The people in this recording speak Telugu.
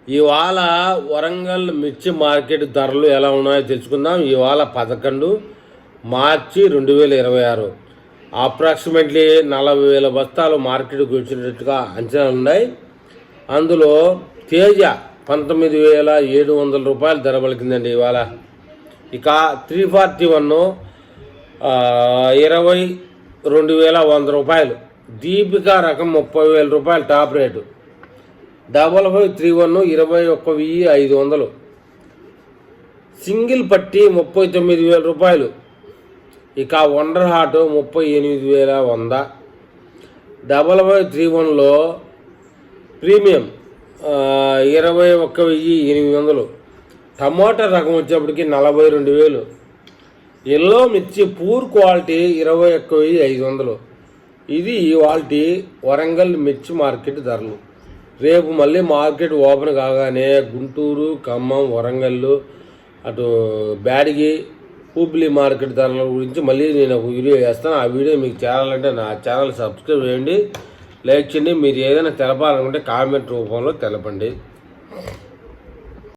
ఇవాళ వరంగల్ మిర్చి మార్కెట్ ధరలు ఎలా ఉన్నాయో తెలుసుకుందాం. ఇవాళ 11 మార్చి 2026 అప్రాక్సిమేట్లీ 40,000 బస్తాలు మార్కెట్కి వచ్చినట్టుగా అంచనాలు ఉన్నాయి. అందులో తేజ 19,700 రూపాయలు ధర పలికిందండి ఇవాళ. ఇక 341 22,100 రూపాయలు. దీపిక రకం 30,000 రూపాయలు టాప్ రేటు. 5531 21,500. సింగిల్ పట్టి 39,000 రూపాయలు. ఇక వండర్ హార్ట్ 38,100. 5531లో ప్రీమియం 21,800. టమాటా రకం వచ్చేప్పటికి 42,000. ఎల్లో మిర్చి పూర్ క్వాలిటీ 21,500. ఇది ఇవాళ వరంగల్ మిర్చి మార్కెట్ ధరలు. రేపు మళ్ళీ మార్కెట్ ఓపెన్ కాగానే గుంటూరు, ఖమ్మం, వరంగల్, అటు బ్యాడిగి, హుబ్లీ మార్కెట్ ధరల గురించి మళ్ళీ నేను ఒక వీడియో చేస్తాను. ఆ వీడియో మీకు చేయాలంటే నా ఛానల్ సబ్స్క్రైబ్ చేయండి, లైక్ చేయండి. మీరు ఏదైనా తెలపాలనుకుంటే కామెంట్ రూపంలో తెలపండి.